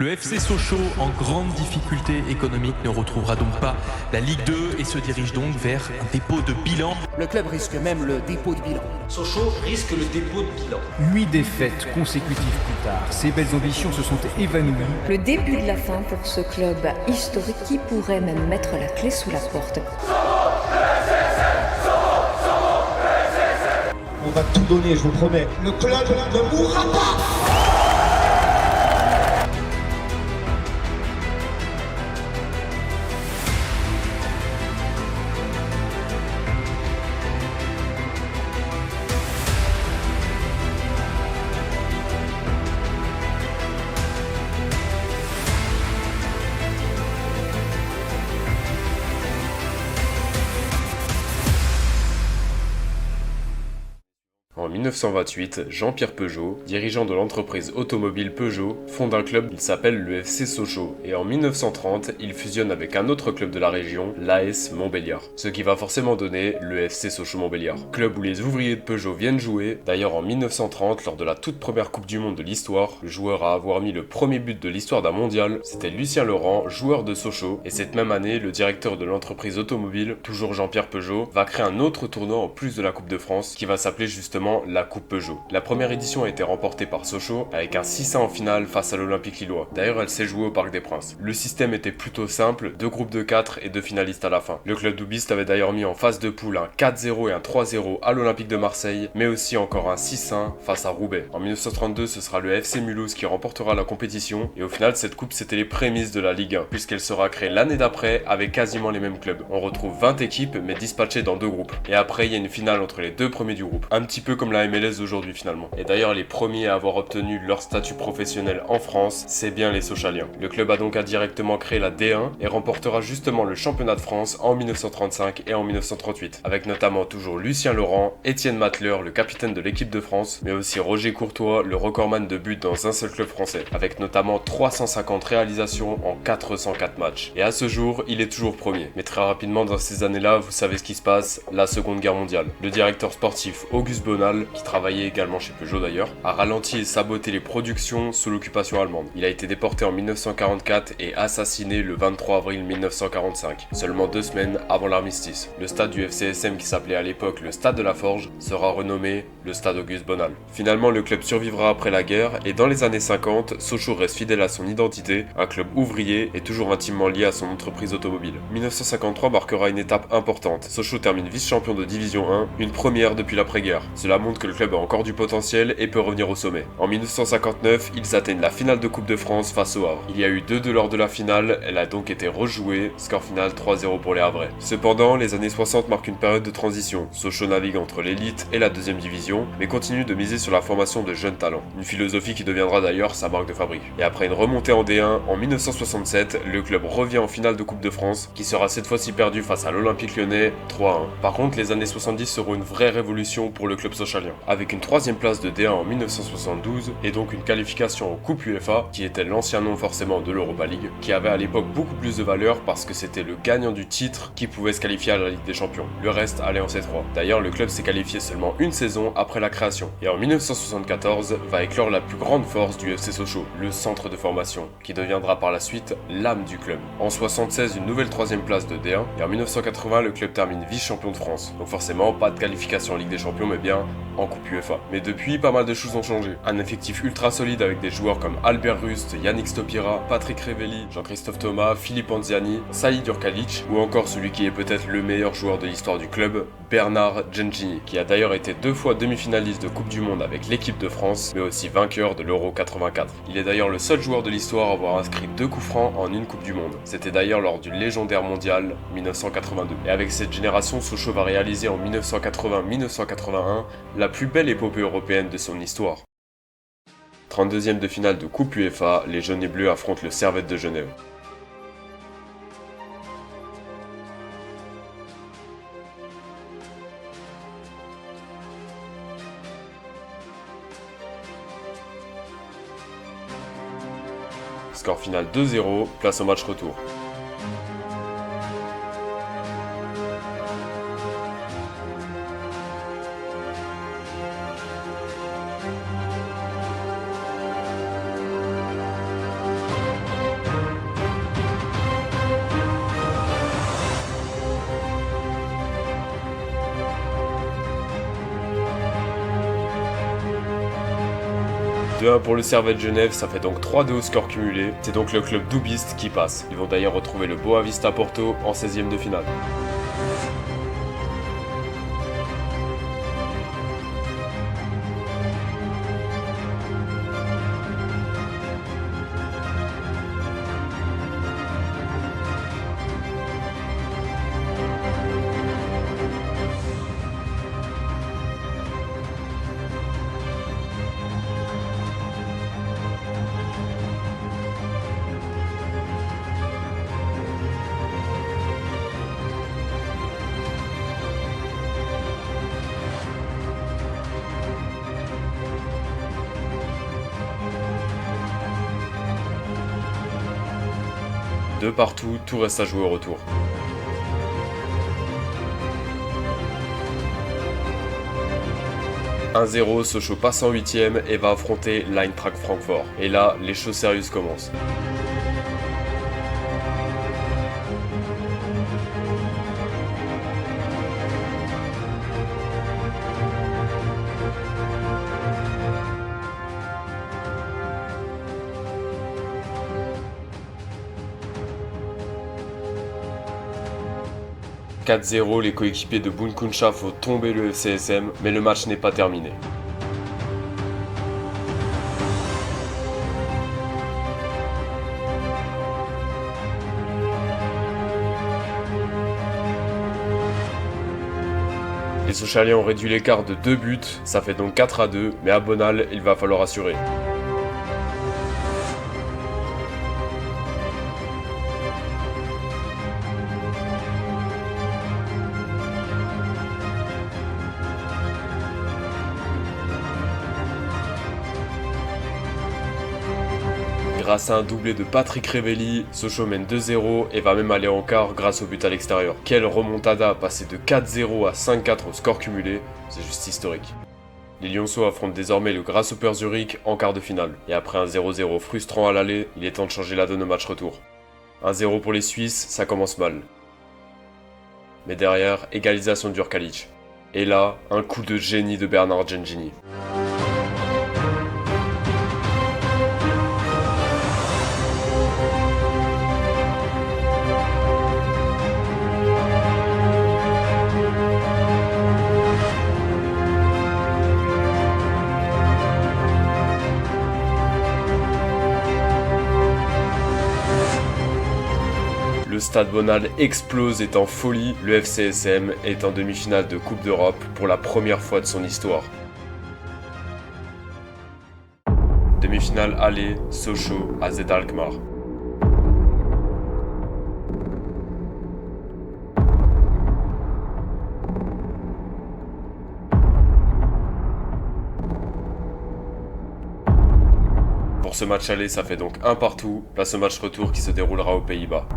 Le FC Sochaux, en grande difficulté économique, ne retrouvera donc pas la Ligue 2 et se dirige donc vers un dépôt de bilan. Le club risque même le dépôt de bilan. Sochaux risque le dépôt de bilan. 8 défaites consécutives plus tard, ses belles ambitions se sont évanouies. Le début de la fin pour ce club historique qui pourrait même mettre la clé sous la porte. On va tout donner, je vous promets. Le club ne mourra pas. En 1928, Jean-Pierre Peugeot, dirigeant de l'entreprise automobile Peugeot, fonde un club qui s'appelle le FC Sochaux, et en 1930, il fusionne avec un autre club de la région, l'AS Montbéliard, ce qui va forcément donner le FC Sochaux-Montbéliard, club où les ouvriers de Peugeot viennent jouer. D'ailleurs en 1930, lors de la toute première Coupe du Monde de l'histoire, le joueur à avoir mis le premier but de l'histoire d'un mondial, c'était Lucien Laurent, joueur de Sochaux, et cette même année, le directeur de l'entreprise automobile, toujours Jean-Pierre Peugeot, va créer un autre tournoi en plus de la Coupe de France, qui va s'appeler justement la Coupe Peugeot. La première édition a été remportée par Sochaux avec un 6-1 en finale face à l'Olympique Lillois. D'ailleurs, elle s'est jouée au Parc des Princes. Le système était plutôt simple, 2 groupes de 4 et 2 finalistes à la fin. Le club doubiste avait d'ailleurs mis en phase de poule un 4-0 et un 3-0 à l'Olympique de Marseille, mais aussi encore un 6-1 face à Roubaix. En 1932, ce sera le FC Mulhouse qui remportera la compétition, et au final, cette coupe c'était les prémices de la Ligue 1, puisqu'elle sera créée l'année d'après avec quasiment les mêmes clubs. On retrouve 20 équipes, mais dispatchées dans 2 groupes. Et après, il y a une finale entre les 2 premiers du groupe. Un petit peu comme la MLS d'aujourd'hui finalement. Et d'ailleurs, les premiers à avoir obtenu leur statut professionnel en France, c'est bien les Sochaliens. Le club a donc indirectement créé la D1 et remportera justement le championnat de France en 1935 et en 1938, avec notamment toujours Lucien Laurent, Étienne Mateleur, le capitaine de l'équipe de France, mais aussi Roger Courtois, le recordman de buts dans un seul club français, avec notamment 350 réalisations en 404 matchs. Et à ce jour, il est toujours premier. Mais très rapidement dans ces années-là, vous savez ce qui se passe, la Seconde Guerre mondiale. Le directeur sportif Auguste Bonal, qui travaillait également chez Peugeot d'ailleurs, a ralenti et saboté les productions sous l'occupation allemande. Il a été déporté en 1944 et assassiné le 23 avril 1945, seulement 2 semaines avant l'armistice. Le stade du FCSM, qui s'appelait à l'époque le Stade de la Forge, sera renommé le Stade Auguste Bonal. Finalement, le club survivra après la guerre, et dans les années 50, Sochaux reste fidèle à son identité, un club ouvrier et toujours intimement lié à son entreprise automobile. 1953 marquera une étape importante. Sochaux termine vice-champion de Division 1, une première depuis l'après-guerre. Cela montre que le club a encore du potentiel et peut revenir au sommet. En 1959, ils atteignent la finale de Coupe de France face au Havre. Il y a eu 2-2 lors de la finale, elle a donc été rejouée, score final 3-0 pour les Havrais. Cependant, les années 60 marquent une période de transition. Sochaux navigue entre l'élite et la deuxième division, mais continue de miser sur la formation de jeunes talents. Une philosophie qui deviendra d'ailleurs sa marque de fabrique. Et après une remontée en D1, en 1967, le club revient en finale de Coupe de France, qui sera cette fois-ci perdue face à l'Olympique Lyonnais 3-1. Par contre, les années 70 seront une vraie révolution pour le club sochalien, avec une 3e place de D1 en 1972 et donc une qualification en Coupe UEFA, qui était l'ancien nom forcément de l'Europa League, qui avait à l'époque beaucoup plus de valeur parce que c'était le gagnant du titre qui pouvait se qualifier à la Ligue des Champions. Le reste allait en C3. D'ailleurs, le club s'est qualifié seulement une saison après la création. Et en 1974 va éclore la plus grande force du FC Sochaux, le centre de formation, qui deviendra par la suite l'âme du club. En 1976, une nouvelle 3e place de D1, et en 1980, le club termine vice-champion de France. Donc forcément, pas de qualification en Ligue des Champions, mais bien en Coupe UEFA. Mais depuis, pas mal de choses ont changé. Un effectif ultra solide avec des joueurs comme Albert Rust, Yannick Stopira, Patrick Révelli, Jean-Christophe Thomas, Philippe Anziani, Saïd Jurkalic, ou encore celui qui est peut-être le meilleur joueur de l'histoire du club, Bernard Gengini, qui a d'ailleurs été 2 fois demi-finaliste de Coupe du Monde avec l'équipe de France, mais aussi vainqueur de l'Euro 84. Il est d'ailleurs le seul joueur de l'histoire à avoir inscrit 2 coups francs en une Coupe du Monde. C'était d'ailleurs lors du légendaire mondial 1982. Et avec cette génération, Sochaux va réaliser en 1980-1981 la plus belle épopée européenne de son histoire. 32e de finale de Coupe UEFA, les jaunes et bleus affrontent le Servette de Genève. Score final 2-0, place au match retour. 2-1 pour le Servette Genève, ça fait donc 3-2 au score cumulé. C'est donc le club doubiste qui passe. Ils vont d'ailleurs retrouver le Boavista Porto en 16e de finale. De partout, tout reste à jouer au retour. « 1-0, Sochaux passe en 8ème et va affronter l'Eintracht Francfort. Et là, les choses sérieuses commencent. « 4-0, les coéquipiers de Bunkuncha font tomber le FCSM, mais le match n'est pas terminé. Les Sochaliens ont réduit l'écart de 2 buts, ça fait donc 4-2, mais à Bonal, il va falloir assurer. Grâce à un doublé de Patrick Révelli, Sochaux mène 2-0 et va même aller en quart grâce au but à l'extérieur. Quelle remontada, passer de 4-0 à 5-4 au score cumulé, c'est juste historique. Les Lyonceaux affrontent désormais le Grasshopper Zurich en quart de finale. Et après un 0-0 frustrant à l'aller, il est temps de changer la donne au match retour. 1-0 pour les Suisses, ça commence mal. Mais derrière, égalisation de Djurkalic. Et là, un coup de génie de Bernard Gengini. Le stade Bonal explose, est en folie, le FCSM est en demi-finale de Coupe d'Europe pour la première fois de son histoire. Demi-finale aller, Sochaux, AZ Alkmaar. Pour ce match aller, ça fait donc 1 partout, place au match retour qui se déroulera aux Pays-Bas.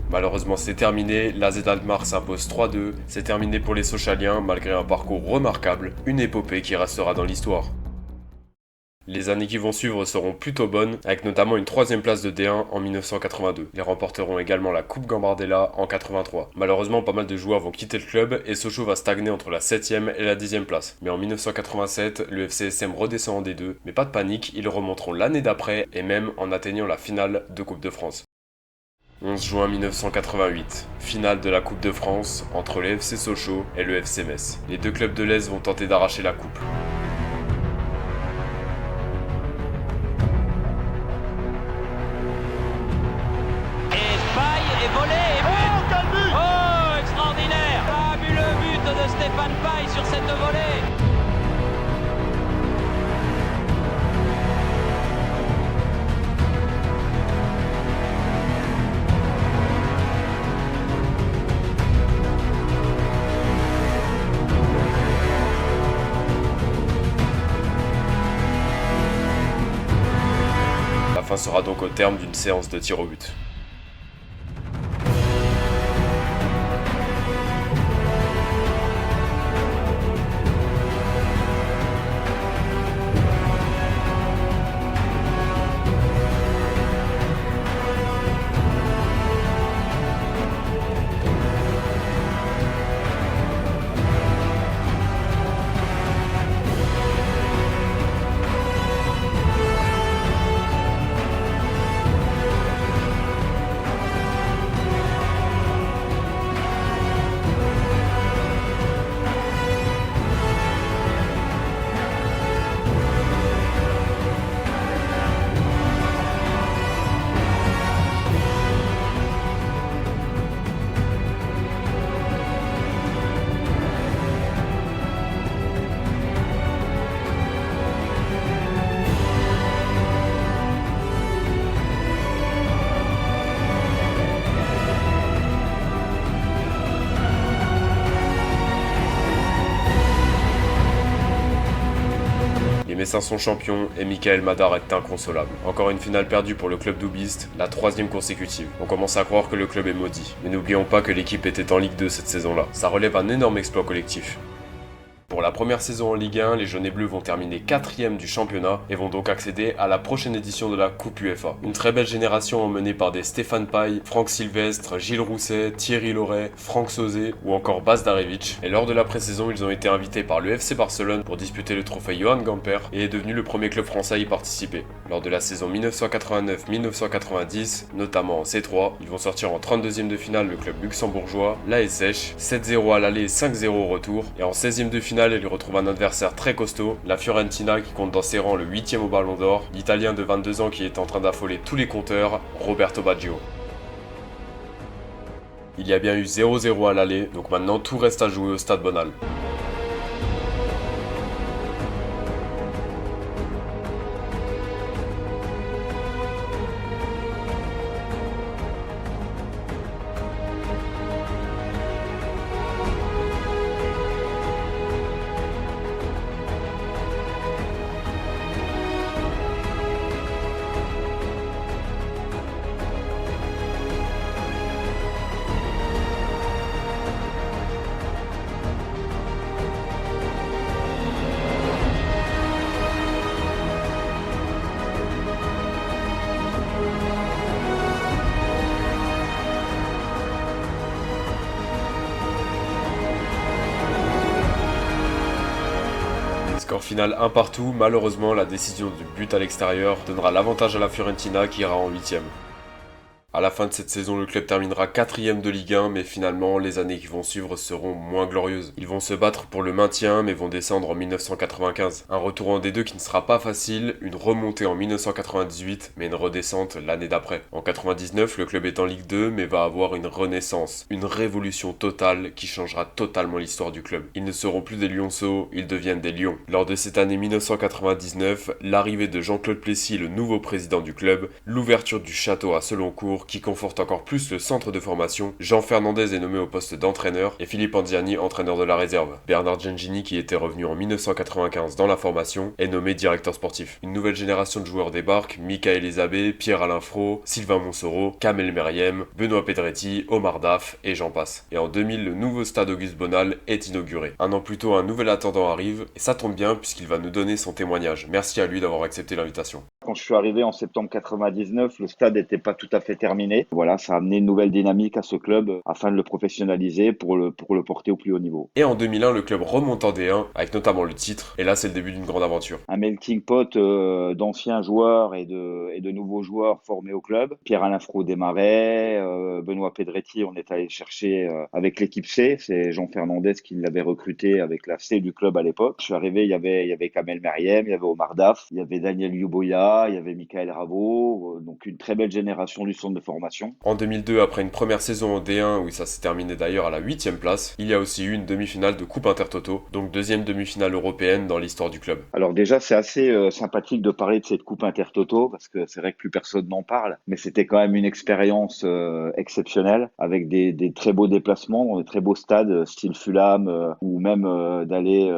Malheureusement c'est terminé, l'AZ Alkmaar s'impose 3-2, c'est terminé pour les Sochaliens malgré un parcours remarquable, une épopée qui restera dans l'histoire. Les années qui vont suivre seront plutôt bonnes, avec notamment une 3ème place de D1 en 1982. Ils remporteront également la Coupe Gambardella en 83. Malheureusement, pas mal de joueurs vont quitter le club et Sochaux va stagner entre la 7ème et la 10ème place. Mais en 1987, le FCSM redescend en D2, mais pas de panique, ils remonteront l'année d'après et même en atteignant la finale de Coupe de France. 11 juin 1988, finale de la Coupe de France entre le FC Sochaux et le FC Metz. Les deux clubs de l'Est vont tenter d'arracher la coupe. Et Paille est volé et but. quel but! Oh, extraordinaire! Fabuleux but de Stéphane Paille sur cette volée. sera donc au terme d'une séance de tir au but. Les Messins sont champions et Michael Madar est inconsolable. Encore une finale perdue pour le club doubiste, la 3e consécutive. On commence à croire que le club est maudit. Mais n'oublions pas que l'équipe était en Ligue 2 cette saison-là. Ça relève un énorme exploit collectif. Pour la première saison en Ligue 1, les jaunes et bleus vont terminer 4e du championnat et vont donc accéder à la prochaine édition de la Coupe UEFA. Une très belle génération emmenée par des Stéphane Paille, Franck Sylvestre, Gilles Rousset, Thierry Loret, Franck Sauzet ou encore Bas Darevic. Et lors de la pré-saison, ils ont été invités par le FC Barcelone pour disputer le trophée Johan Gamper et est devenu le premier club français à y participer. Lors de la saison 1989-1990, notamment en C3, ils vont sortir en 32e de finale le club luxembourgeois, l'ASH, 7-0 à l'aller, 5-0 au retour, et en 16e de finale, elle lui retrouve un adversaire très costaud, la Fiorentina qui compte dans ses rangs le 8e au Ballon d'Or, l'Italien de 22 ans qui est en train d'affoler tous les compteurs, Roberto Baggio. Il y a bien eu 0-0 à l'aller, donc maintenant tout reste à jouer au Stade Bonal. Score final 1 partout, malheureusement la décision du but à l'extérieur donnera l'avantage à la Fiorentina qui ira en 8e. À la fin de cette saison, le club terminera 4e de Ligue 1, mais finalement, les années qui vont suivre seront moins glorieuses. Ils vont se battre pour le maintien, mais vont descendre en 1995. Un retour en D2 qui ne sera pas facile, une remontée en 1998, mais une redescente l'année d'après. En 99, le club est en Ligue 2, mais va avoir une renaissance, une révolution totale qui changera totalement l'histoire du club. Ils ne seront plus des lionceaux, ils deviennent des lions. Lors de cette année 1999, l'arrivée de Jean-Claude Plessis, le nouveau président du club, l'ouverture du château à Seloncourt, qui conforte encore plus le centre de formation, Jean Fernandez est nommé au poste d'entraîneur et Philippe Andiani entraîneur de la réserve. Bernard Gengini, qui était revenu en 1995 dans la formation, est nommé directeur sportif. Une nouvelle génération de joueurs débarque, Michael Elisabé, Pierre-Alain Fro, Sylvain Monsoro, Kamel Meriem, Benoît Pedretti, Omar Daf et j'en passe. Et en 2000, le nouveau stade Auguste Bonal est inauguré. Un an plus tôt, un nouvel attendant arrive et ça tombe bien puisqu'il va nous donner son témoignage. Merci à lui d'avoir accepté l'invitation. Quand je suis arrivé en septembre 99, le stade n'était pas tout à fait terminé. Voilà, ça a amené une nouvelle dynamique à ce club afin de le professionnaliser pour le porter au plus haut niveau. Et en 2001, le club remonte en D1 avec notamment le titre. Et là, c'est le début d'une grande aventure. Un melting pot d'anciens joueurs et de nouveaux joueurs formés au club. Pierre-Alain Fro démarrait, Benoît Pedretti, on est allé chercher avec l'équipe C. C'est Jean Fernandez qui l'avait recruté avec la C du club à l'époque. Je suis arrivé, il y avait Kamel Meriem, il y avait Omar Daf, il y avait Daniel Youboya, il y avait Michael Ravo, donc une très belle génération du centre de formation. En 2002, après une première saison en D1 où ça s'est terminé d'ailleurs à la 8e place, il y a aussi eu une demi-finale de Coupe Intertoto, donc deuxième demi-finale européenne dans l'histoire du club. Alors déjà, c'est assez sympathique de parler de cette Coupe Intertoto, parce que c'est vrai que plus personne n'en parle, mais c'était quand même une expérience exceptionnelle, avec des très beaux déplacements, dans des très beaux stades, style Fulham, ou même d'aller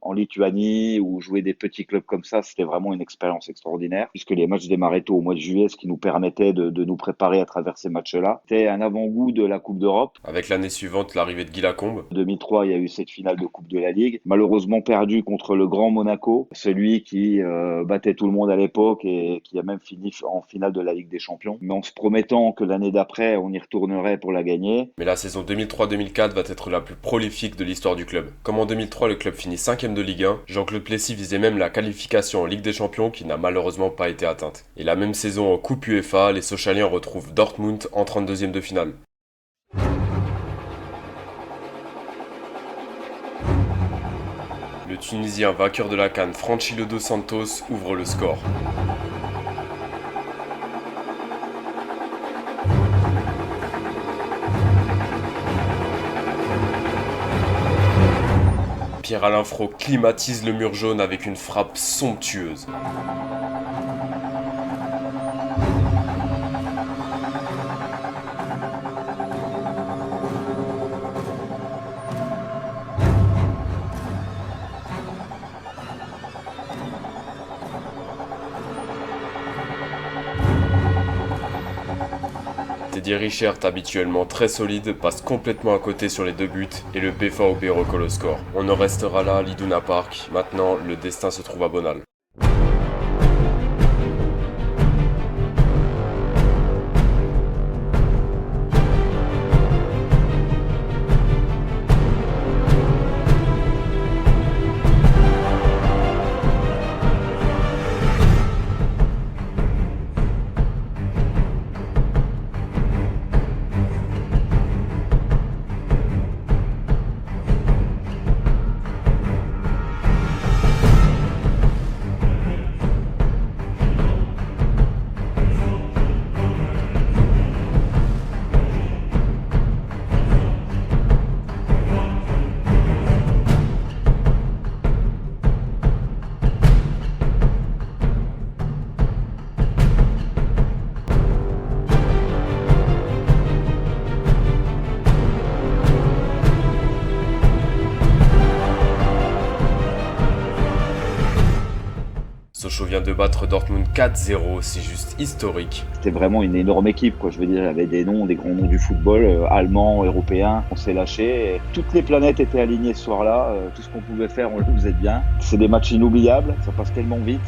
en Lituanie, ou jouer des petits clubs comme ça, c'était vraiment une expérience extraordinaire, puisque les matchs démarraient tôt au mois de juillet, ce qui nous permettait de nous préparer à travers ces matchs-là. C'était un avant-goût de la Coupe d'Europe. Avec l'année suivante, l'arrivée de Guy Lacombe. En 2003, il y a eu cette finale de Coupe de la Ligue, malheureusement perdue contre le grand Monaco, celui qui battait tout le monde à l'époque et qui a même fini en finale de la Ligue des Champions, mais en se promettant que l'année d'après, on y retournerait pour la gagner. Mais la saison 2003-2004 va être la plus prolifique de l'histoire du club. Comme en 2003, le club finit 5e de Ligue 1, Jean-Claude Plessis visait même la qualification en Ligue des Champions qui n'a malheureusement pas été atteinte. Et la même saison en Coupe UEFA, les Sochaliens retrouvent Dortmund en 32e de finale. Le Tunisien vainqueur de la CAN, Franchilo dos Santos, ouvre le score. Pierre-Alain Fro climatise le mur jaune avec une frappe somptueuse. Teddy Richert, habituellement très solide, passe complètement à côté sur les 2 buts et le BVB recolle au score. On en restera là à l'Iduna Park. Maintenant, le destin se trouve à Bonal. Sochaux vient de battre Dortmund 4-0, c'est juste historique. C'était vraiment une énorme équipe, quoi. Je veux dire, il y avait des noms, des grands noms du football, allemands, européens. On s'est lâché. Toutes les planètes étaient alignées ce soir-là. Tout ce qu'on pouvait faire, on le faisait bien. C'est des matchs inoubliables, ça passe tellement vite.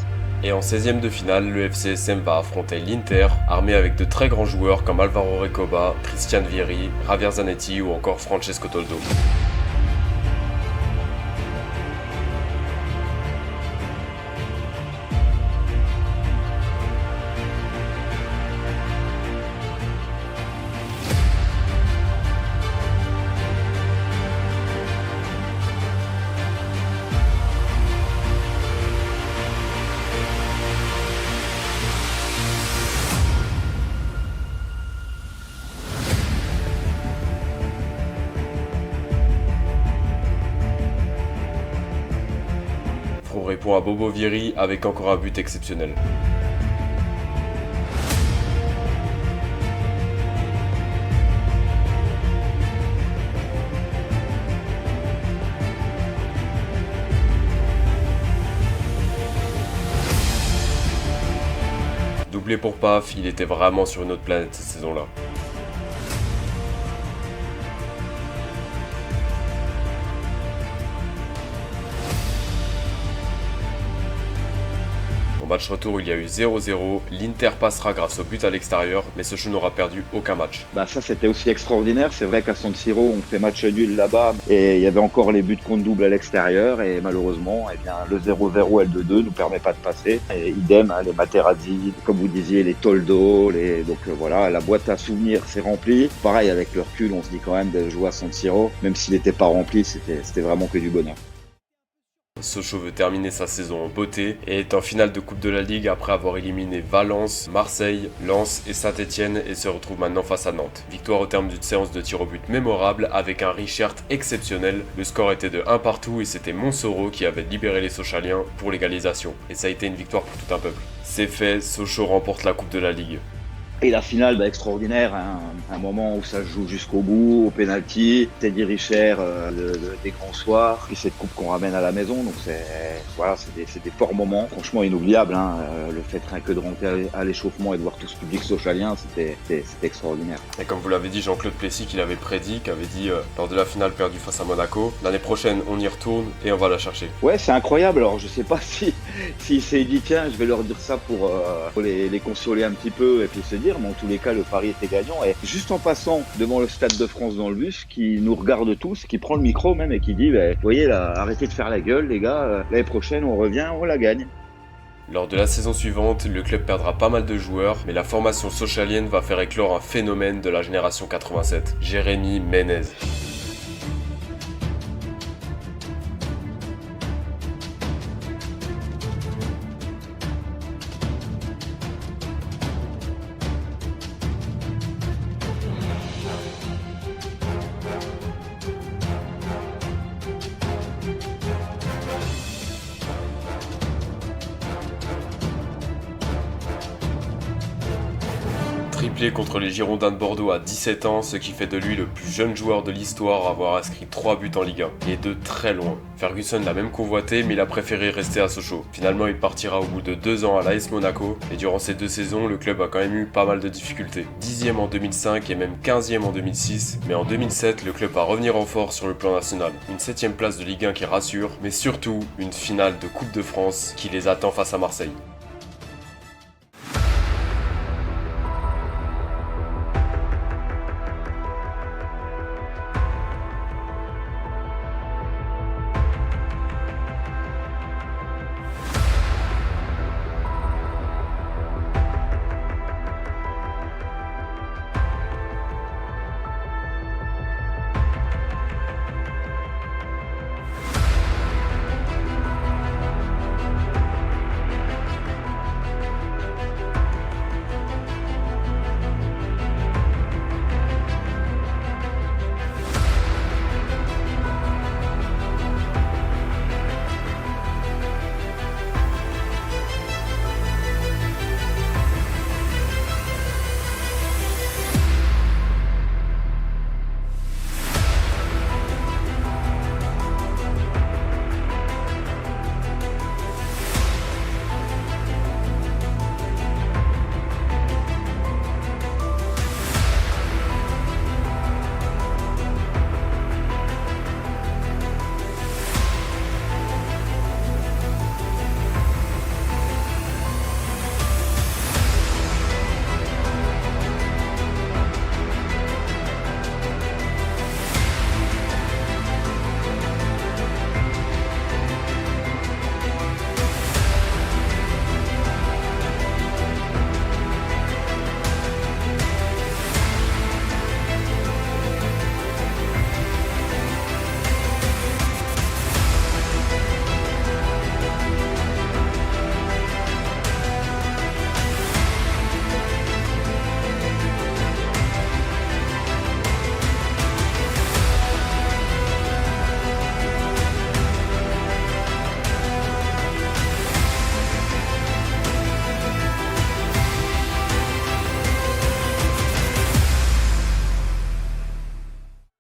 Et en 16e de finale, le FCSM va affronter l'Inter, armé avec de très grands joueurs comme Alvaro Recoba, Christian Vieri, Javier Zanetti ou encore Francesco Toldo. On répond à Bobo Vieri avec encore un but exceptionnel. Doublé pour Paf, il était vraiment sur une autre planète cette saison-là. Au match retour, il y a eu 0-0. L'Inter passera grâce au but à l'extérieur, mais Sochaux n'aura perdu aucun match. Ça, c'était aussi extraordinaire. C'est vrai qu'à San Siro, on fait match nul là-bas et il y avait encore les buts contre double à l'extérieur. Et malheureusement, le 0-0 et le 2-2 nous permet pas de passer. Et idem, les Materazzi, comme vous disiez, les Toldo. Donc voilà, la boîte à souvenirs s'est remplie. Pareil, avec le recul, on se dit quand même de jouer à San Siro. Même s'il n'était pas rempli, c'était vraiment que du bonheur. Sochaux veut terminer sa saison en beauté et est en finale de Coupe de la Ligue après avoir éliminé Valence, Marseille, Lens et Saint-Etienne et se retrouve maintenant face à Nantes. Victoire au terme d'une séance de tir au but mémorable avec un Richard exceptionnel. Le score était de 1 partout et c'était Montsoreau qui avait libéré les Sochaliens pour l'égalisation. Et ça a été une victoire pour tout un peuple. C'est fait, Sochaux remporte la Coupe de la Ligue. Et la finale, extraordinaire, hein. Un moment où ça se joue jusqu'au bout, au pénalty, Teddy Richer, des grands soirs, puis cette coupe qu'on ramène à la maison, donc c'est des forts moments, franchement inoubliables, hein. Le fait rien que de rentrer à l'échauffement et de voir tout ce public sochalien, c'était extraordinaire. Et comme vous l'avez dit, Jean-Claude Plessis, qui l'avait prédit, qui avait dit lors de la finale perdue face à Monaco, l'année prochaine on y retourne et on va la chercher. Ouais, c'est incroyable, alors je sais pas si s'est dit tiens, je vais leur dire ça pour les consoler un petit peu et puis se dire, mais en tous les cas le pari était gagnant. Et juste en passant devant le Stade de France dans le bus, qui nous regarde tous, qui prend le micro même et qui dit vous voyez là, arrêtez de faire la gueule les gars, l'année prochaine on revient, on la gagne. Lors de la saison suivante, le club perdra pas mal de joueurs, mais la formation sochalienne va faire éclore un phénomène de la génération 87, Jérémy Ménez. Triplé contre les Girondins de Bordeaux à 17 ans, ce qui fait de lui le plus jeune joueur de l'histoire à avoir inscrit 3 buts en Ligue 1, et de très loin. Ferguson l'a même convoité, mais il a préféré rester à Sochaux. Finalement, il partira au bout de 2 ans à l'AS Monaco, et durant ces 2 saisons, le club a quand même eu pas mal de difficultés. 10e en 2005 et même 15e en 2006, mais en 2007, le club va revenir en force sur le plan national. Une 7e place de Ligue 1 qui rassure, mais surtout une finale de Coupe de France qui les attend face à Marseille.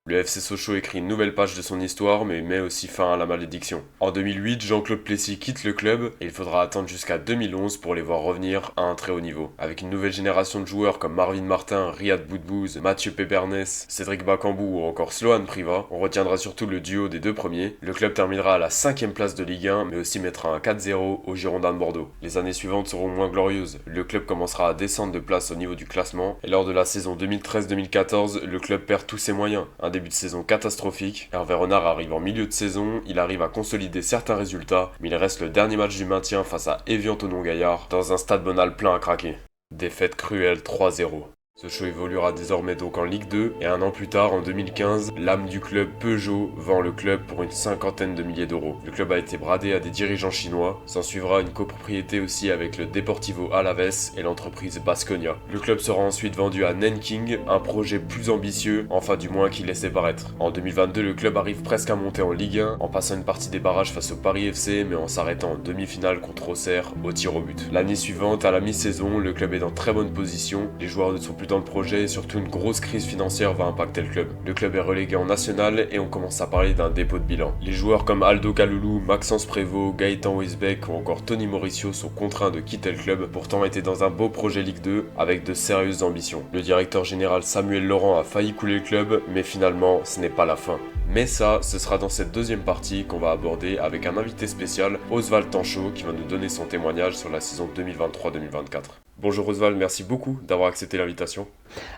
Le FC Sochaux écrit une nouvelle page de son histoire, mais met aussi fin à la malédiction. En 2008, Jean-Claude Plessis quitte le club et il faudra attendre jusqu'à 2011 pour les voir revenir à un très haut niveau. Avec une nouvelle génération de joueurs comme Marvin Martin, Riyad Boudbouz, Mathieu Pébernes, Cédric Bakambu ou encore Sloan Priva, on retiendra surtout le duo des deux premiers. Le club terminera à la 5e place de Ligue 1, mais aussi mettra un 4-0 aux Girondins de Bordeaux. Les années suivantes seront moins glorieuses. Le club commencera à descendre de place au niveau du classement, et lors de la saison 2013-2014, le club perd tous ses moyens. Un début de saison catastrophique. Hervé Renard arrive en milieu de saison, il arrive à consolider certains résultats, mais il reste le dernier match du maintien face à Évian-Thonon-Gaillard dans un stade Bonal plein à craquer. Défaite cruelle 3-0. Sochaux évoluera désormais donc en Ligue 2 et un an plus tard, en 2015, l'âme du club Peugeot vend le club pour une 50aine de milliers d'euros. Le club a été bradé à des dirigeants chinois, s'en suivra une copropriété aussi avec le Deportivo Alavés et l'entreprise Baskonia. Le club sera ensuite vendu à Nanking, un projet plus ambitieux, enfin du moins qui laissait paraître. En 2022, le club arrive presque à monter en Ligue 1 en passant une partie des barrages face au Paris FC mais en s'arrêtant en demi-finale contre Auxerre au tir au but. L'année suivante, à la mi-saison, le club est dans très bonne position, les joueurs ne sont plus dans le projet et surtout une grosse crise financière va impacter le club. Le club est relégué en national et on commence à parler d'un dépôt de bilan. Les joueurs comme Aldo Kaloulou, Maxence Prévost, Gaëtan Oisbeck ou encore Tony Mauricio sont contraints de quitter le club, pourtant étaient dans un beau projet Ligue 2 avec de sérieuses ambitions. Le directeur général Samuel Laurent a failli couler le club, mais finalement ce n'est pas la fin. Mais ça, ce sera dans cette deuxième partie qu'on va aborder avec un invité spécial, Oswald Tanchot, qui va nous donner son témoignage sur la saison 2023-2024. Bonjour Oswald, merci beaucoup d'avoir accepté l'invitation.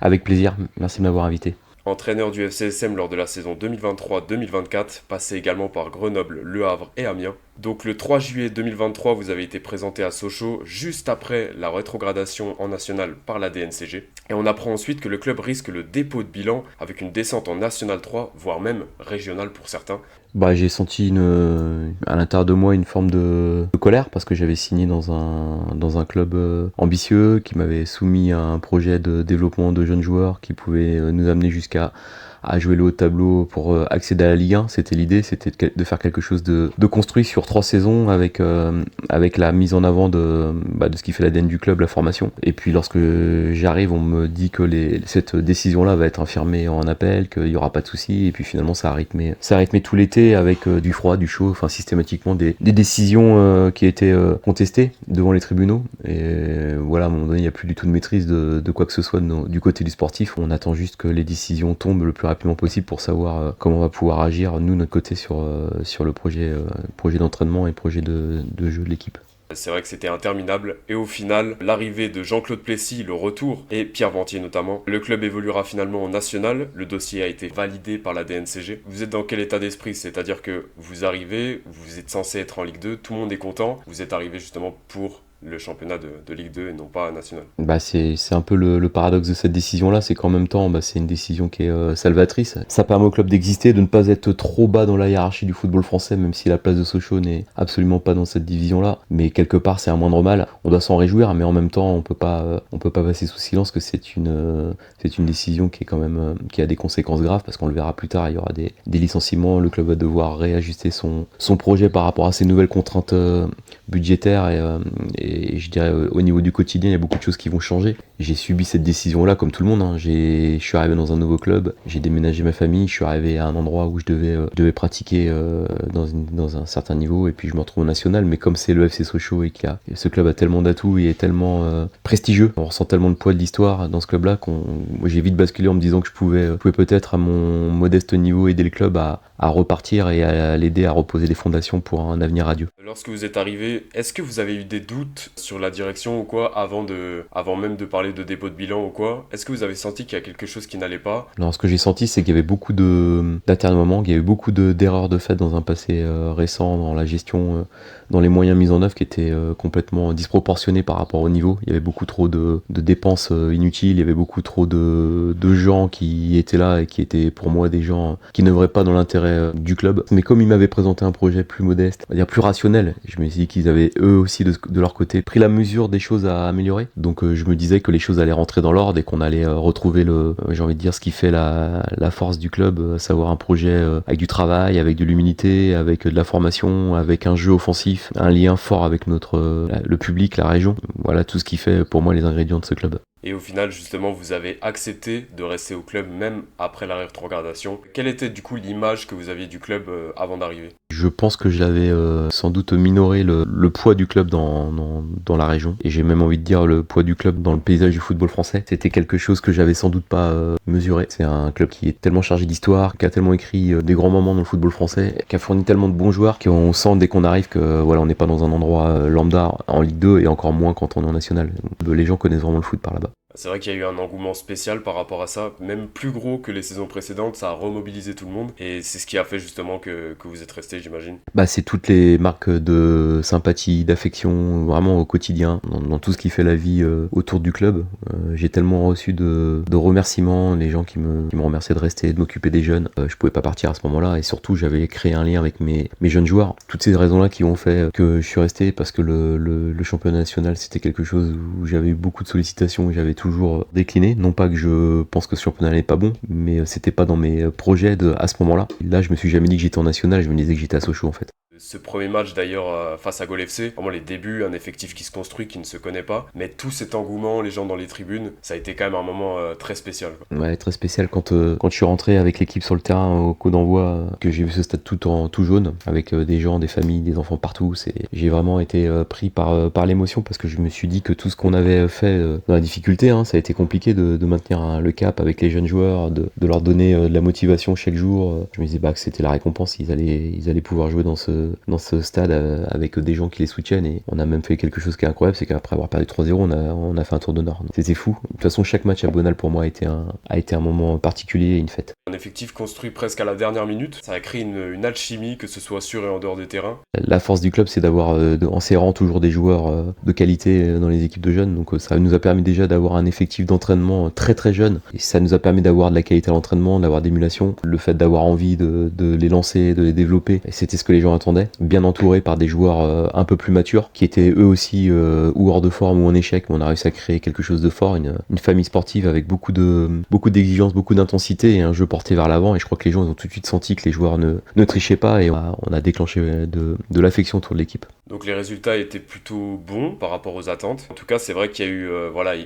Avec plaisir, merci de m'avoir invité. Entraîneur du FCSM lors de la saison 2023-2024, passé également par Grenoble, Le Havre et Amiens. Donc le 3 juillet 2023, vous avez été présenté à Sochaux juste après la rétrogradation en national par la DNCG. Et on apprend ensuite que le club risque le dépôt de bilan avec une descente en National 3, voire même régionale pour certains. J'ai senti à l'intérieur de moi une forme de colère parce que j'avais signé dans un club ambitieux qui m'avait soumis à un projet de développement de jeunes joueurs qui pouvait nous amener jusqu'à jouer le haut de tableau pour accéder à la Ligue 1. C'était l'idée, c'était de faire quelque chose de construit sur 3 saisons avec la mise en avant de ce qui fait l'ADN du club, la formation. Et puis lorsque j'arrive, on me dit que cette décision-là va être infirmée en appel, qu'il n'y aura pas de souci. Et puis finalement, ça a rythmé tout l'été avec du froid, du chaud, enfin systématiquement des décisions qui étaient contestées devant les tribunaux. Et voilà, à un moment donné, il n'y a plus du tout de maîtrise de quoi que ce soit du côté du sportif. On attend juste que les décisions tombent le plus rapidement possible pour savoir comment on va pouvoir agir, nous, de notre côté, sur le projet d'entraînement et projet de jeu de l'équipe. C'est vrai que c'était interminable, et au final, l'arrivée de Jean-Claude Plessis, le retour, et Pierre Ventier notamment, le club évoluera finalement en national, le dossier a été validé par la DNCG. Vous êtes dans quel état d'esprit? C'est-à-dire que vous arrivez, vous êtes censé être en Ligue 2, tout le monde est content, vous êtes arrivé justement pour le championnat de Ligue 2 et non pas national. C'est un peu le paradoxe de cette décision-là, c'est qu'en même temps, c'est une décision qui est salvatrice. Ça permet au club d'exister, de ne pas être trop bas dans la hiérarchie du football français, même si la place de Sochaux n'est absolument pas dans cette division-là. Mais quelque part, c'est un moindre mal. On doit s'en réjouir, mais en même temps, on peut pas passer sous silence que c'est une décision qui est quand même qui a des conséquences graves, parce qu'on le verra plus tard, il y aura des licenciements, le club va devoir réajuster son projet par rapport à ces nouvelles contraintes budgétaires et je dirais au niveau du quotidien, il y a beaucoup de choses qui vont changer. J'ai subi cette décision-là comme tout le monde. Je suis arrivé dans un nouveau club, j'ai déménagé ma famille, je suis arrivé à un endroit où je devais pratiquer dans un certain niveau, et puis je me retrouve au national. Mais comme c'est le FC Sochaux et que ce club a tellement d'atouts et est tellement prestigieux, on ressent tellement de poids de l'histoire dans ce club-là moi j'ai vite basculé en me disant que je pouvais peut-être à mon modeste niveau aider le club à repartir et à l'aider à reposer les fondations pour un avenir radieux. Lorsque vous êtes arrivé, est-ce que vous avez eu des doutes sur la direction ou quoi avant même de parler de dépôt de bilan ou quoi? Est-ce que vous avez senti qu'il y a quelque chose qui n'allait pas? Non, ce que j'ai senti, c'est qu'il y avait beaucoup d'atermoiements, qu'il y avait beaucoup d'erreurs de fait dans un passé récent, dans la gestion, dans les moyens mis en œuvre qui étaient complètement disproportionnés par rapport au niveau. Il y avait beaucoup trop de dépenses inutiles, il y avait beaucoup trop de gens qui étaient là et qui étaient pour moi des gens qui n'œuvraient pas dans l'intérêt du club. Mais comme ils m'avaient présenté un projet plus modeste, on va dire plus rationnel, je me suis dit qu'ils avaient eux aussi de leur côté pris la mesure des choses à améliorer. Donc je me disais que les choses allaient rentrer dans l'ordre et qu'on allait retrouver ce qui fait la force du club, à savoir un projet avec du travail, avec de l'humilité, avec de la formation, avec un jeu offensif, un lien fort avec le public, la région. Voilà tout ce qui fait pour moi les ingrédients de ce club. Et au final, justement, vous avez accepté de rester au club même après la rétrogradation. Quelle était du coup l'image que vous aviez du club avant d'arriver? Je pense que j'avais sans doute minoré le poids du club dans la région. Et j'ai même envie de dire le poids du club dans le paysage du football français. C'était quelque chose que j'avais sans doute pas mesuré. C'est un club qui est tellement chargé d'histoire, qui a tellement écrit des grands moments dans le football français, qui a fourni tellement de bons joueurs qu'on sent dès qu'on arrive que on n'est pas dans un endroit lambda en Ligue 2 et encore moins quand on est en national. Les gens connaissent vraiment le foot par là-bas. C'est vrai qu'il y a eu un engouement spécial par rapport à ça, même plus gros que les saisons précédentes, ça a remobilisé tout le monde, et c'est ce qui a fait justement que vous êtes resté, j'imagine. C'est toutes les marques de sympathie, d'affection, vraiment au quotidien, dans tout ce qui fait la vie autour du club. J'ai tellement reçu de remerciements, les gens qui me remerciaient de rester, de m'occuper des jeunes. Je pouvais pas partir à ce moment-là, et surtout j'avais créé un lien avec mes jeunes joueurs. Toutes ces raisons-là qui ont fait que je suis resté, parce que le championnat national c'était quelque chose où j'avais eu beaucoup de sollicitations, et j'avais toujours décliné. Non pas que je pense que ce championnat n'est pas bon, mais c'était pas dans mes projets à ce moment-là. Là, je me suis jamais dit que j'étais en national, je me disais que j'étais à Sochaux en fait. Ce premier match d'ailleurs face à Gol FC, vraiment les débuts, un effectif qui se construit, qui ne se connaît pas, mais tout cet engouement, les gens dans les tribunes, ça a été quand même un moment très spécial, quoi. Ouais, très spécial quand je suis rentré avec l'équipe sur le terrain au coup d'envoi, que j'ai vu ce stade tout jaune, avec des gens, des familles, des enfants partout. J'ai vraiment été pris par l'émotion, parce que je me suis dit que tout ce qu'on avait fait dans la difficulté, ça a été compliqué de maintenir le cap avec les jeunes joueurs, de leur donner de la motivation chaque jour. Je me disais que c'était la récompense, ils allaient pouvoir jouer dans ce stade avec des gens qui les soutiennent, et on a même fait quelque chose qui est incroyable, c'est qu'après avoir perdu 3-0, on a fait un tour d'honneur. C'était fou. De toute façon, chaque match à Bonal pour moi a été un moment particulier et une fête. Un effectif construit presque à la dernière minute, ça a créé une alchimie, que ce soit sur et en dehors des terrains. La force du club, c'est d'avoir en serrant toujours des joueurs de qualité dans les équipes de jeunes, donc ça nous a permis déjà d'avoir un effectif d'entraînement très très jeune, et ça nous a permis d'avoir de la qualité à l'entraînement, d'avoir d'émulation, le fait d'avoir envie de les lancer, de les développer, et c'était ce que les gens attendaient, bien entouré par des joueurs un peu plus matures, qui étaient eux aussi ou hors de forme ou en échec, mais on a réussi à créer quelque chose de fort, une famille sportive avec beaucoup d'exigences, beaucoup d'intensité, et un jeu porté vers l'avant, et je crois que les gens ont tout de suite senti que les joueurs ne trichaient pas, et on a déclenché de l'affection autour de l'équipe. Donc les résultats étaient plutôt bons par rapport aux attentes. En tout cas, c'est vrai qu'il y a eu,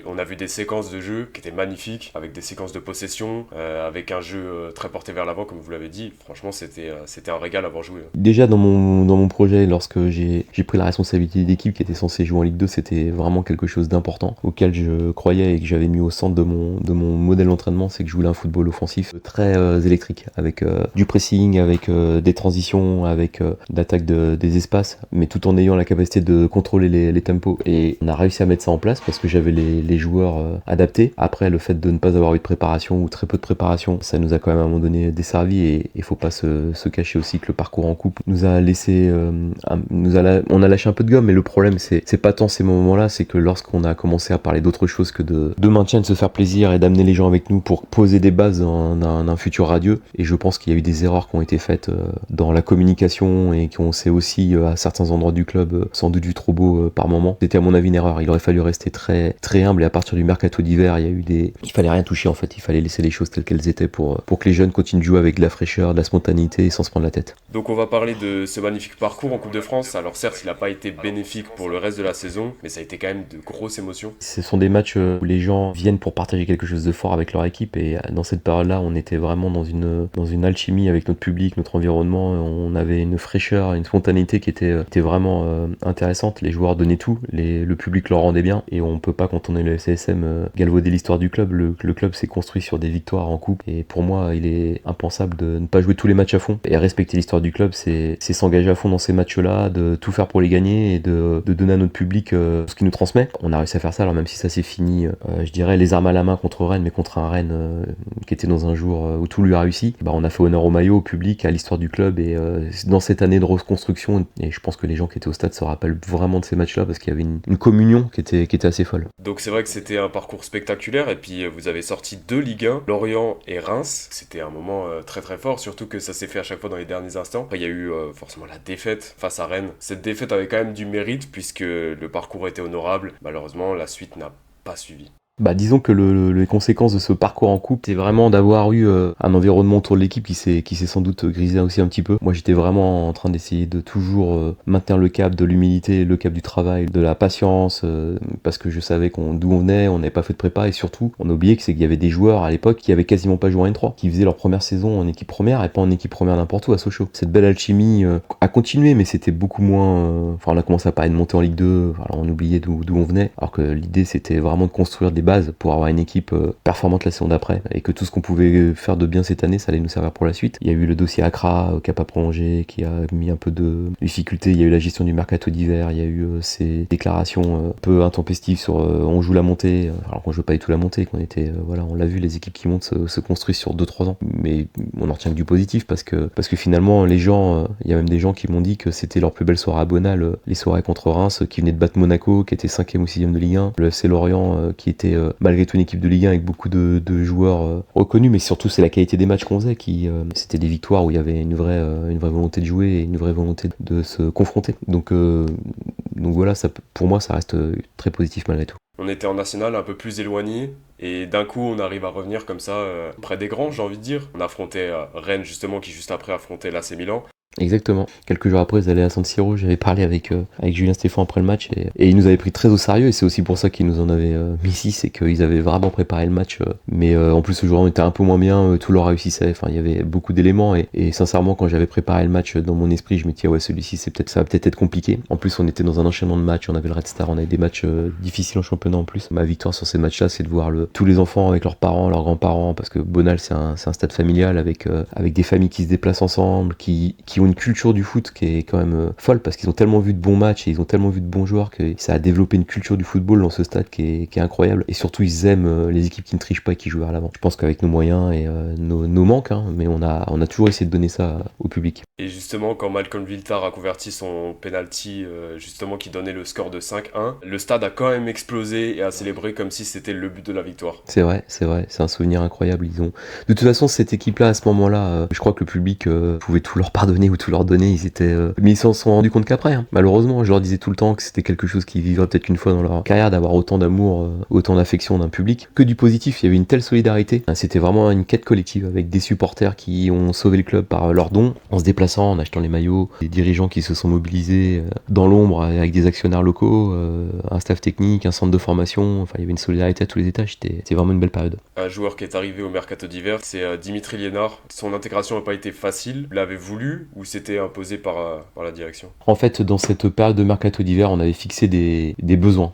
on a vu des séquences de jeu qui étaient magnifiques, avec des séquences de possession, avec un jeu très porté vers l'avant, comme vous l'avez dit. Franchement, c'était un régal à avoir joué. Déjà dans mon projet, lorsque j'ai pris la responsabilité d'équipe qui était censée jouer en Ligue 2, c'était vraiment quelque chose d'important, auquel je croyais et que j'avais mis au centre de mon modèle d'entraînement, c'est que je voulais un football offensif très électrique, avec du pressing, avec des transitions, avec l'attaque des espaces, mais tout en ayant la capacité de contrôler les tempos. Et on a réussi à mettre ça en place parce que j'avais les joueurs adaptés. Après, le fait de ne pas avoir eu de préparation ou très peu de préparation, ça nous a quand même à un moment donné desservi, et il faut pas se cacher aussi que le parcours en coupe nous a laissé on a lâché un peu de gomme, mais le problème c'est pas tant ces moments-là, c'est que lorsqu'on a commencé à parler d'autre chose que de maintien, de se faire plaisir et d'amener les gens avec nous pour poser des bases d'un futur radieux, et je pense qu'il y a eu des erreurs qui ont été faites dans la communication, et qu'on s'est aussi à certains endroits du club sans doute vu trop beau par moment. C'était à mon avis une erreur, il aurait fallu rester très, très humble, et à partir du mercato d'hiver, il fallait rien toucher en fait, il fallait laisser les choses telles qu'elles étaient pour que les jeunes continuent de jouer avec de la fraîcheur, de la spontanéité, sans se prendre la tête. Donc on va parler de ce magnifique parcours en Coupe de France. Alors certes, il n'a pas été bénéfique pour le reste de la saison, mais ça a été quand même de grosses émotions. Ce sont des matchs où les gens viennent pour partager quelque chose de fort avec leur équipe, et dans cette période-là, on était vraiment dans une alchimie avec notre public, notre environnement. On avait une fraîcheur, une spontanéité qui était vraiment intéressante. Les joueurs donnaient tout, le public leur rendait bien, et on peut pas, quand on est le FCSM, galvauder l'histoire du club. Le club s'est construit sur des victoires en coupe, et pour moi, il est impensable de ne pas jouer tous les matchs à fond. Et respecter l'histoire du club, c'est s'engager à fond dans ces matchs-là, de tout faire pour les gagner, et de donner à notre public ce qu'il nous transmet. On a réussi à faire ça, alors même si ça s'est fini, je dirais, les armes à la main contre Rennes, mais contre un Rennes qui était dans un jour où tout lui a réussi, on a fait honneur au maillot, au public, à l'histoire du club, et dans cette année de reconstruction, et je pense que les gens qui étaient au stade se rappellent vraiment de ces matchs-là, parce qu'il y avait une communion qui était assez folle. Donc c'est vrai que c'était un parcours spectaculaire, et puis vous avez sorti 2 Ligue 1, Lorient et Reims. C'était un moment très très fort, surtout que ça s'est fait à chaque fois dans les derniers instants. Après il y a eu forcément la défaite face à Rennes. Cette défaite avait quand même du mérite, puisque le parcours était honorable. Malheureusement, la suite n'a pas suivi. Disons que les conséquences de ce parcours en coupe, c'est vraiment d'avoir eu un environnement autour de l'équipe qui s'est sans doute grisé aussi un petit peu. Moi, j'étais vraiment en train d'essayer de toujours maintenir le cap de l'humilité, le cap du travail, de la patience, parce que je savais d'où on venait, on n'avait pas fait de prépa, et surtout, on a oublié qu'il y avait des joueurs à l'époque qui avaient quasiment pas joué en N3, qui faisaient leur première saison en équipe première, et pas en équipe première n'importe où à Sochaux. Cette belle alchimie a continué, mais c'était beaucoup moins... on a commencé à parler de monter en Ligue 2, alors on oubliait d'où on venait, alors que l'idée c'était vraiment de construire des des bases pour avoir une équipe performante la saison d'après, et que tout ce qu'on pouvait faire de bien cette année, ça allait nous servir pour la suite. Il y a eu le dossier Accra qui a pas prolongé, qui a mis un peu de difficulté. Il y a eu la gestion du mercato d'hiver, il y a eu ces déclarations un peu intempestives sur on joue la montée, alors qu'on joue pas du tout la montée, qu'on était on l'a vu, les équipes qui montent se construisent sur 2-3 ans, mais on en retient que du positif parce que finalement les gens, il y a même des gens qui m'ont dit que c'était leur plus belle soirée à Bonal, les soirées contre Reims, qui venaient de battre Monaco, qui était 5e ou 6e de Ligue 1, le FC Lorient qui était malgré tout une équipe de Ligue 1 avec beaucoup de joueurs reconnus, mais surtout c'est la qualité des matchs qu'on faisait qui c'était des victoires où il y avait une vraie volonté de jouer et une vraie volonté de se confronter. Donc voilà, ça, pour moi ça reste très positif malgré tout. On était en national un peu plus éloigné, et d'un coup on arrive à revenir comme ça près des grands, j'ai envie de dire. On affrontait Rennes justement, qui juste après affrontait l'AC Milan. Exactement. Quelques jours après, ils allaient à San Siro. J'avais parlé avec Julien Stéphan après le match et ils nous avaient pris très au sérieux, et c'est aussi pour ça qu'ils nous en avaient mis ici, c'est qu'ils avaient vraiment préparé le match. Mais en plus, ce jour-là, on était un peu moins bien, tout leur réussissait. Enfin, il y avait beaucoup d'éléments et sincèrement, quand j'avais préparé le match dans mon esprit, je me disais ouais, celui-ci, ça va peut-être être compliqué. En plus, on était dans un enchaînement de matchs. On avait le Red Star, on avait des matchs difficiles en championnat en plus. Ma victoire sur ces matchs-là, c'est de voir tous les enfants avec leurs parents, leurs grands-parents, parce que Bonal, c'est un stade familial avec des familles qui se déplacent ensemble, qui ont une culture du foot qui est quand même folle, parce qu'ils ont tellement vu de bons matchs et ils ont tellement vu de bons joueurs que ça a développé une culture du football dans ce stade qui est incroyable, et surtout ils aiment les équipes qui ne trichent pas et qui jouent vers l'avant. Je pense qu'avec nos moyens et nos manques, mais on a toujours essayé de donner ça au public. Et justement, quand Malcolm Viltar a converti son penalty justement qui donnait le score de 5-1, le stade a quand même explosé et a célébré comme si c'était le but de la victoire. C'est vrai, c'est un souvenir incroyable. De toute façon, cette équipe-là, à ce moment-là, je crois que le public pouvait tout leur pardonner ou tout leur donner. Mais ils s'en sont rendus compte qu'après. Malheureusement, je leur disais tout le temps que c'était quelque chose qu'ils vivraient peut-être une fois dans leur carrière, d'avoir autant d'amour, autant d'affection d'un public. Que du positif, il y avait une telle solidarité. C'était vraiment une quête collective avec des supporters qui ont sauvé le club par leurs dons, en se déplaçant, en achetant les maillots, des dirigeants qui se sont mobilisés dans l'ombre avec des actionnaires locaux, un staff technique, un centre de formation. Enfin, il y avait une solidarité à tous les étages. C'était vraiment une belle période. Un joueur qui est arrivé au mercato d'hiver, c'est Dimitri Liénard. Son intégration n'a pas été facile. Vous l'avez voulu ou c'était imposé par la direction? En fait, dans cette période de mercato d'hiver, on avait fixé des besoins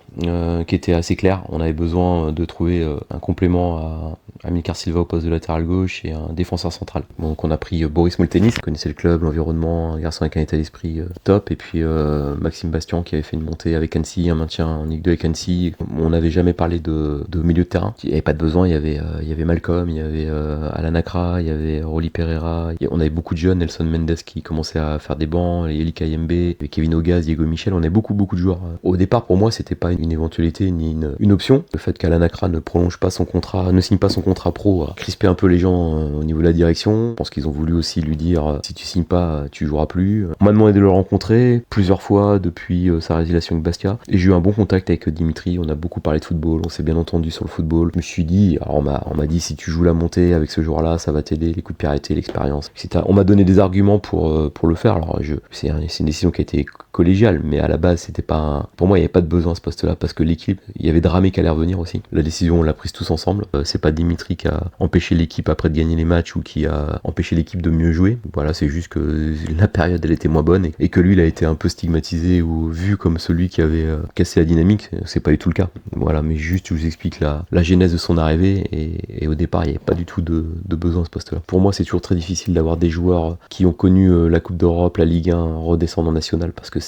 qui étaient assez clairs. On avait besoin de trouver un complément à Amilcar Silva au poste de latéral gauche et un défenseur central. Donc on a pris Boris Moltenis, qui connaissait le club, l'environnement, un garçon avec un état d'esprit top, et puis Maxime Bastian qui avait fait une montée avec Annecy, un maintien en Ligue 2 avec Annecy. On n'avait jamais parlé de milieu de terrain. Il n'y avait pas de besoin, il y avait Malcolm, il y avait Alan Accra, il y avait Rolly Pereira, on avait beaucoup de jeunes, Nelson Mendes qui commençait à faire des bancs, Eli Kayembe, Kevin Ogaz, Diego Michel, on avait beaucoup de joueurs. Au départ, pour moi, c'était pas une éventualité ni une option. Le fait qu'Alan Accra ne prolonge pas son contrat, ne signe pas son contrat pro, a crispé un peu les gens au niveau de la direction. Je pense qu'ils ont voulu aussi lui dire si tu signes pas, tu joueras plus. On m'a demandé de le rencontrer plusieurs fois depuis sa résiliation avec Bastia, et j'ai eu un bon contact avec Dimitri. On a beaucoup parlé de football, on s'est bien entendu sur le football. Je me suis dit, alors on m'a dit si tu joues la montée avec ce joueur-là, ça va t'aider, les coups de pied arrêtés, l'expérience, etc. On m'a donné des arguments pour le faire. Alors c'est une décision qui a été collégiale, mais à la base c'était pas pour moi il n'y avait pas de besoin à ce poste-là, parce que l'équipe, il y avait Dramé qui allait revenir aussi. La décision on l'a prise tous ensemble. C'est pas Dimitri qui a empêché l'équipe après de gagner les matchs ou qui a empêché l'équipe de mieux jouer. Voilà, c'est juste que la période elle était moins bonne et que lui il a été un peu stigmatisé ou vu comme celui qui avait cassé la dynamique. C'est pas du tout le cas. Voilà, mais juste je vous explique la genèse de son arrivée, et au départ il n'y avait pas du tout de besoin à ce poste-là. Pour moi c'est toujours très difficile d'avoir des joueurs qui ont connu la Coupe d'Europe, la Ligue 1, redescendre en national, parce que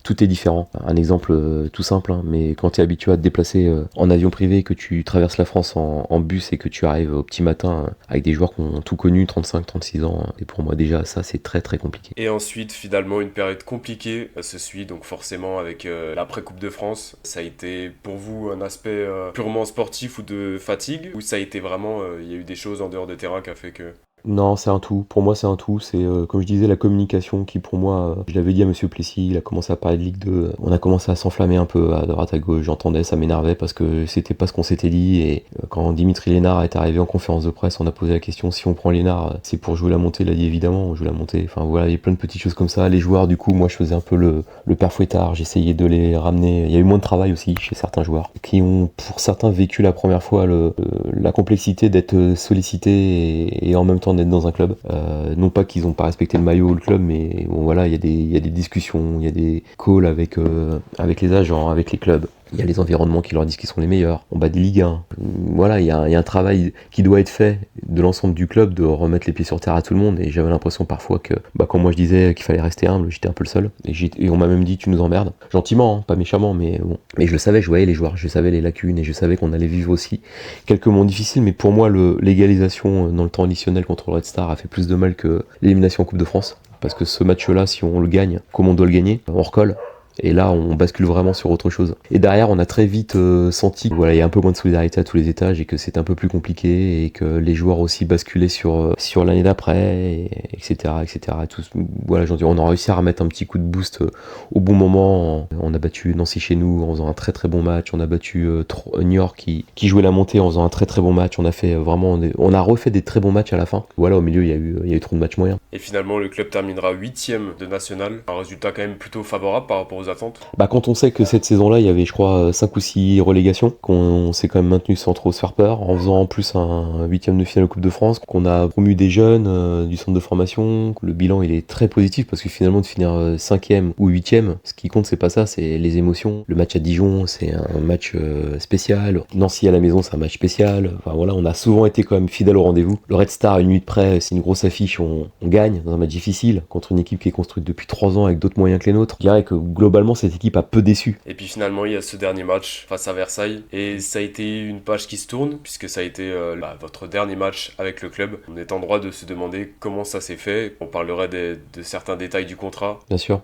tout est différent. Un exemple tout simple, mais quand tu es habitué à te déplacer en avion privé, que tu traverses la France en bus et que tu arrives au petit matin avec des joueurs qui ont tout connu, 35-36 ans, et pour moi déjà ça c'est très très compliqué. Et ensuite finalement une période compliquée se suit, donc forcément avec l'après-Coupe de France. Ça a été pour vous un aspect purement sportif ou de fatigue, ou ça a été vraiment, il y a eu des choses en dehors de terrain qui a fait que... Non, c'est un tout. Pour moi, c'est un tout. C'est, comme je disais, la communication qui, pour moi, je l'avais dit à Monsieur Plessis, il a commencé à parler de Ligue 2. On a commencé à s'enflammer un peu à droite, à gauche. J'entendais, ça m'énervait parce que c'était pas ce qu'on s'était dit. Et quand Dimitri Liénard est arrivé en conférence de presse, on a posé la question si on prend Liénard, c'est pour jouer la montée. Il a dit évidemment, on joue la montée. Enfin voilà, il y a plein de petites choses comme ça. Les joueurs, du coup, moi, je faisais un peu le père fouettard. J'essayais de les ramener. Il y a eu moins de travail aussi chez certains joueurs qui ont, pour certains, vécu la première fois la complexité d'être sollicité et en même temps d'être dans un club. Non pas qu'ils n'ont pas respecté le maillot ou le club, mais bon voilà, il y a des discussions, il y a des calls avec les agents, avec les clubs. Il y a les environnements qui leur disent qu'ils sont les meilleurs. On bat des Ligue 1. Voilà, il y a un travail qui doit être fait de l'ensemble du club, de remettre les pieds sur terre à tout le monde. Et j'avais l'impression parfois que, quand moi je disais qu'il fallait rester humble, j'étais un peu le seul. Et on m'a même dit, tu nous emmerdes. Gentiment, hein, pas méchamment, mais bon. Mais je le savais, je voyais les joueurs, je savais les lacunes, et je savais qu'on allait vivre aussi quelques moments difficiles. Mais pour moi, l'égalisation dans le temps additionnel contre le Red Star a fait plus de mal que l'élimination en Coupe de France. Parce que ce match-là, si on le gagne, comme on doit le gagner, on recolle. Et là, on bascule vraiment sur autre chose. Et derrière, on a très vite senti qu'il y a un peu moins de solidarité à tous les étages et que c'était un peu plus compliqué et que les joueurs aussi basculaient sur l'année d'après, etc., etc. Voilà, on a réussi à remettre un petit coup de boost au bon moment. On a battu Nancy chez nous en faisant un très très bon match. On a battu New York qui jouait la montée en faisant un très très bon match. On a refait des très bons matchs à la fin. Voilà, au milieu, il y a eu trop de matchs moyens. Et finalement, le club terminera 8ème de national. Un résultat quand même plutôt favorable par rapport aux attentes. Quand on sait que cette saison-là, il y avait, je crois, 5 ou 6 relégations, qu'on s'est quand même maintenu sans trop se faire peur, en faisant en plus un 8ème de finale de Coupe de France, qu'on a promu des jeunes du centre de formation. Le bilan, il est très positif parce que finalement, de finir 5ème ou 8ème, ce qui compte, c'est pas ça, c'est les émotions. Le match à Dijon, c'est un match spécial. Nancy à la maison, c'est un match spécial. Enfin voilà, on a souvent été quand même fidèles au rendez-vous. Le Red Star, une nuit de près, c'est une grosse affiche, on gagne dans un match difficile contre une équipe qui est construite depuis 3 ans avec d'autres moyens que les nôtres. Je dirais que globalement, cette équipe a peu déçu. Et puis finalement, il y a ce dernier match face à Versailles. Et ça a été une page qui se tourne, puisque ça a été votre dernier match avec le club. On est en droit de se demander comment ça s'est fait. On parlerait de certains détails du contrat. Bien sûr.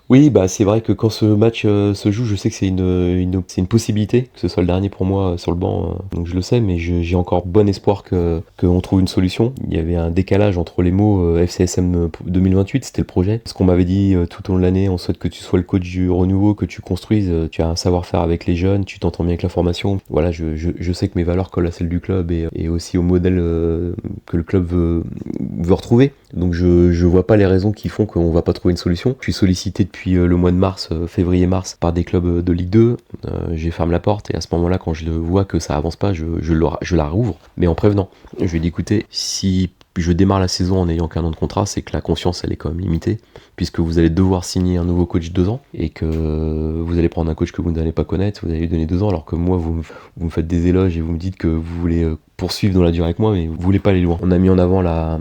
Oui, c'est vrai que quand ce match se joue, je sais que c'est une possibilité, que ce soit le dernier pour moi sur le banc, donc je le sais, mais j'ai encore bon espoir qu'on trouve une solution. Il y avait un décalage entre les mots FCSM 2028, c'était le projet. Ce qu'on m'avait dit tout au long de l'année, on souhaite que tu sois le coach du renouveau, que tu construises, tu as un savoir-faire avec les jeunes, tu t'entends bien avec la formation. Voilà, je sais que mes valeurs collent à celles du club et aussi au modèle que le club veut retrouver. Donc je vois pas les raisons qui font qu'on va pas trouver une solution. Je suis sollicité depuis le mois de mars, février-mars, par des clubs de Ligue 2. J'ai fermé la porte et à ce moment-là, quand je vois que ça avance pas, je la rouvre, mais en prévenant. Je lui ai dit, écoutez, si je démarre la saison en n'ayant qu'un an de contrat, c'est que la confiance, elle est quand même limitée, puisque vous allez devoir signer un nouveau coach 2 ans, et que vous allez prendre un coach que vous n'allez pas connaître, vous allez lui donner 2 ans, alors que moi, vous me faites des éloges et vous me dites que vous voulez poursuivre dans la durée avec moi, mais vous voulez pas aller loin. On a mis en avant la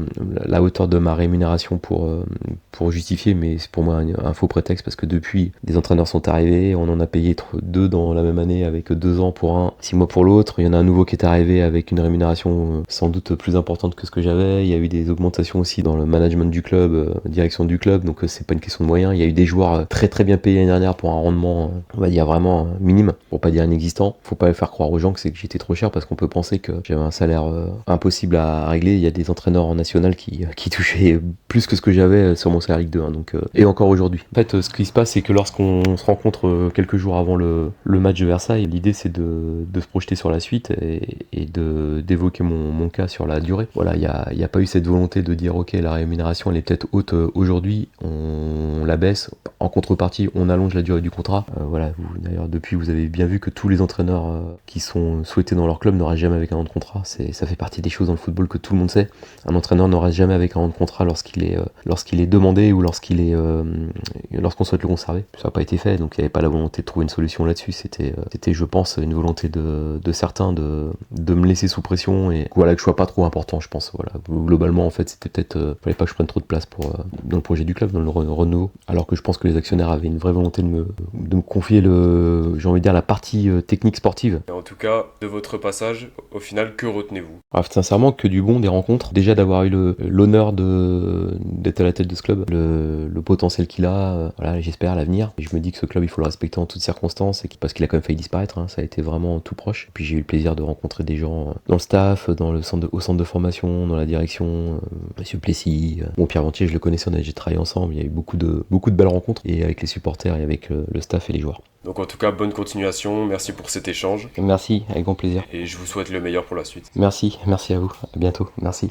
hauteur de ma rémunération pour justifier, mais c'est pour moi un faux prétexte, parce que depuis, des entraîneurs sont arrivés, on en a payé 2 dans la même année, avec 2 ans pour un, 6 mois pour l'autre. Il y en a un nouveau qui est arrivé avec une rémunération sans doute plus importante que ce que j'avais. Il y a eu des augmentations aussi dans le management du club, direction du club, donc c'est pas une question de moyens. Il y a eu des joueurs très très bien payés l'année dernière pour un rendement, on va dire vraiment minime, pour pas dire inexistant. Faut pas faire croire aux gens que j'étais trop cher, parce qu'on peut penser que j'avais un salaire impossible à régler. Il y a des entraîneurs en national qui touchaient plus que ce que j'avais sur mon salaire Ligue 2, donc, et encore aujourd'hui. En fait, ce qui se passe, c'est que lorsqu'on se rencontre quelques jours avant le match de Versailles, l'idée c'est de se projeter sur la suite et d'évoquer mon cas sur la durée. Voilà, il n'y a pas eu cette volonté de dire ok, la rémunération elle est peut-être haute aujourd'hui, on la baisse, en contrepartie on allonge la durée du contrat. Voilà, d'ailleurs depuis vous avez bien vu que tous les entraîneurs qui sont souhaités dans leur club n'auraient jamais avec un an de contrat. Ça fait partie des choses dans le football que tout le monde sait. Un entraîneur n'aura jamais avec un an de contrat lorsqu'il est demandé ou lorsqu'on souhaite le conserver. Ça n'a pas été fait, donc il n'y avait pas la volonté de trouver une solution là-dessus. C'était je pense une volonté de certains de me laisser sous pression, et voilà, que je sois pas trop important, je pense. Voilà, globalement en fait c'était peut-être fallait pas que je prenne trop de place dans le projet du club, dans le renouveau, alors que je pense que les actionnaires avaient une vraie volonté de me confier j'ai envie de dire la partie technique sportive. Et en tout cas, de votre passage, au final, que retenez-vous? Alors, sincèrement, que du bon, des rencontres. Déjà d'avoir eu l'honneur d'être à la tête de ce club, le potentiel qu'il a, voilà, j'espère à l'avenir. Et je me dis que ce club, il faut le respecter en toutes circonstances, parce qu'il a quand même failli disparaître, ça a été vraiment tout proche. Et puis j'ai eu le plaisir de rencontrer des gens dans le staff, au centre de formation, dans la direction, Monsieur Plessis, Pierre Ventier, je le connaissais, j'ai travaillé ensemble, il y a eu beaucoup de belles rencontres, et avec les supporters et avec le staff et les joueurs. Donc en tout cas, bonne continuation, merci pour cet échange. Merci, avec grand plaisir. Et je vous souhaite le meilleur pour la suite. Merci à vous, à bientôt, merci.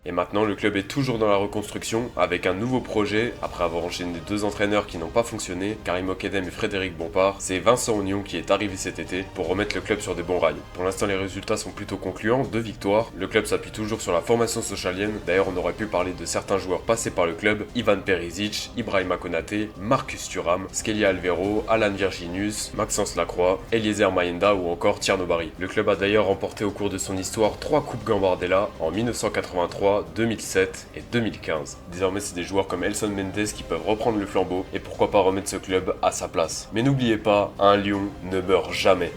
Et maintenant, le club est toujours dans la reconstruction avec un nouveau projet. Après avoir enchaîné 2 entraîneurs qui n'ont pas fonctionné, Karim Okedem et Frédéric Bompard, c'est Vincent Ognon qui est arrivé cet été pour remettre le club sur des bons rails. Pour l'instant, les résultats sont plutôt concluants, 2 victoires. Le club s'appuie toujours sur la formation sochalienne. D'ailleurs, on aurait pu parler de certains joueurs passés par le club: Ivan Perisic, Ibrahima Konaté, Marcus Thuram, Skelia Alvero, Alan Virginius, Maxence Lacroix, Eliezer Mayenda ou encore Tierno Barry. Le club a d'ailleurs remporté au cours de son histoire 3 coupes Gambardella en 1983, 2007 et 2015. Désormais, c'est des joueurs comme Elson Mendes qui peuvent reprendre le flambeau et pourquoi pas remettre ce club à sa place. Mais n'oubliez pas, un lion ne meurt jamais.